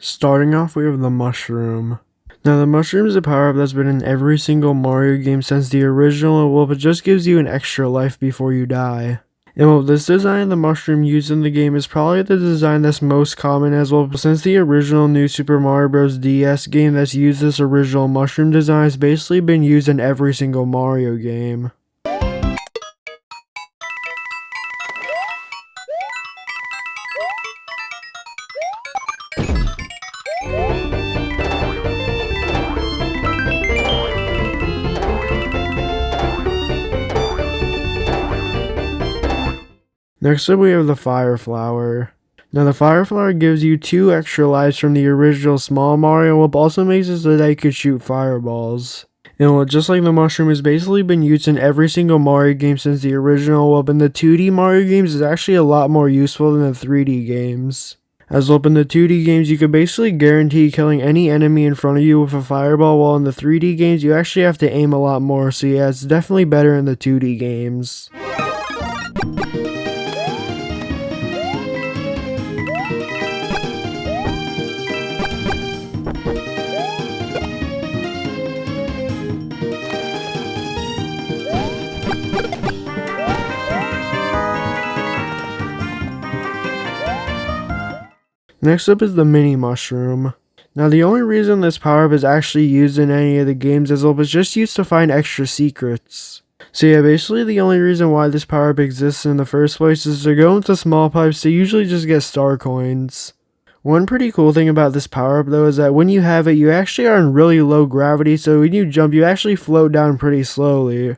Starting off, we have the mushroom. Now, the mushroom is a power-up that's been in every single Mario game since the original, and well, it just gives you an extra life before you die. And well, this design of the mushroom used in the game is probably the design that's most common as well, since the original New Super Mario Bros. DS game that's used this original mushroom design has basically been used in every single Mario game. Next up we have the Fireflower. Now the Fireflower gives you 2 extra lives from the original small Mario, but also makes it so that you could shoot fireballs. And just like the mushroom has basically been used in every single Mario game since the original, in the 2D Mario games is actually a lot more useful than the 3D games. As in the 2D games you could basically guarantee killing any enemy in front of you with a fireball, while in the 3D games you actually have to aim a lot more, so yeah, it's definitely better in the 2D games. Next up is the mini mushroom. Now the only reason this power-up is actually used in any of the games is it's just used to find extra secrets. So yeah, basically the only reason why this power-up exists in the first place is to go into small pipes to usually just get star coins. One pretty cool thing about this power-up though is that when you have it, you actually are in really low gravity, so when you jump you actually float down pretty slowly.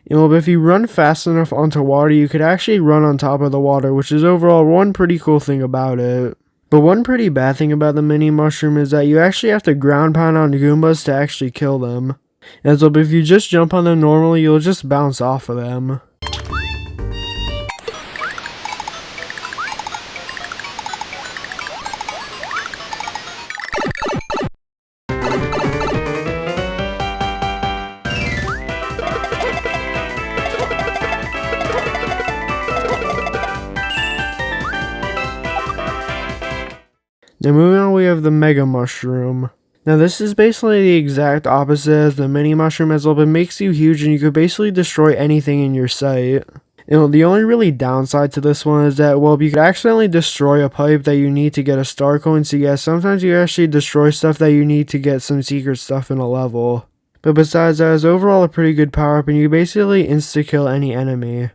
But if you run fast enough onto water, you could actually run on top of the water, which is overall one pretty cool thing about it. But one pretty bad thing about the mini mushroom is that you actually have to ground pound on Goombas to actually kill them. And so if you just jump on them normally, you'll just bounce off of them. Now moving on, we have the Mega Mushroom. Now this is basically the exact opposite as the Mini Mushroom, as well, but makes you huge and you could basically destroy anything in your sight. The only really downside to this one is that, you could accidentally destroy a pipe that you need to get a star coin, so yeah, sometimes you actually destroy stuff that you need to get some secret stuff in a level. But besides that, it's overall a pretty good power up and you basically insta-kill any enemy.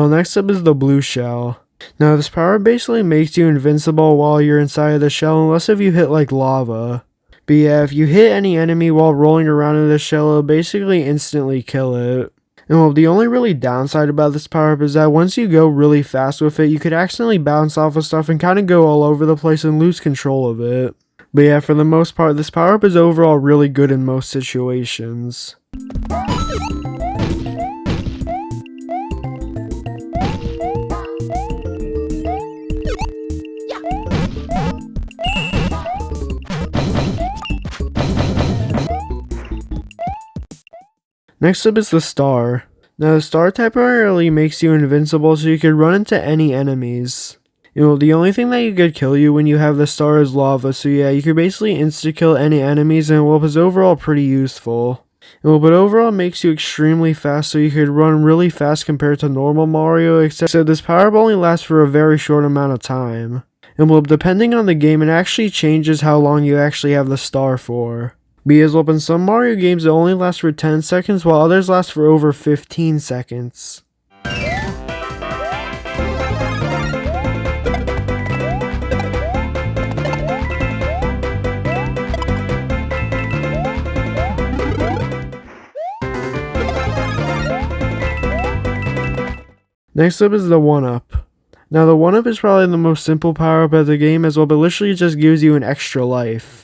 Next up is the blue shell. Now this power basically makes you invincible while you're inside of the shell, unless if you hit like lava. But yeah, if you hit any enemy while rolling around in the shell, it'll basically instantly kill it. And the only really downside about this power up is that once you go really fast with it, you could accidentally bounce off of stuff and kind of go all over the place and lose control of it. But yeah, for the most part, this power up is overall really good in most situations. Next up is the star. Now the star temporarily makes you invincible so you could run into any enemies. The only thing that could kill you when you have the star is lava, so yeah, you could basically insta-kill any enemies and it's overall pretty useful. But overall it makes you extremely fast so you could run really fast compared to normal Mario, except this power-up only lasts for a very short amount of time. And depending on the game, it actually changes how long you actually have the star for. Because in some Mario games it only lasts for 10 seconds, while others last for over 15 seconds. Next up is the Oneup. Now the Oneup is probably the most simple power up of the game as well, but literally just gives you an extra life.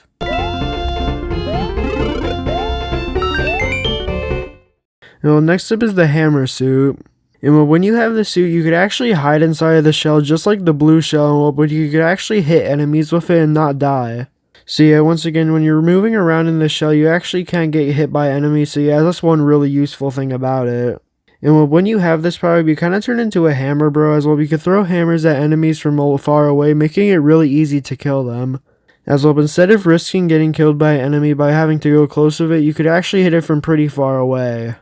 Now, next up is the hammer suit. And when you have the suit, you could actually hide inside of the shell just like the blue shell, but you could actually hit enemies with it and not die. So yeah, once again, when you're moving around in the shell, you actually can't get hit by enemies, so yeah, that's one really useful thing about it. And when you have this power, you kind of turn into a hammer bro as well. You can throw hammers at enemies from far away, making it really easy to kill them. As well, instead of risking getting killed by an enemy by having to go close with it, you could actually hit it from pretty far away.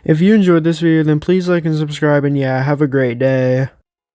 If you enjoyed this video, then please like and subscribe, and yeah, have a great day.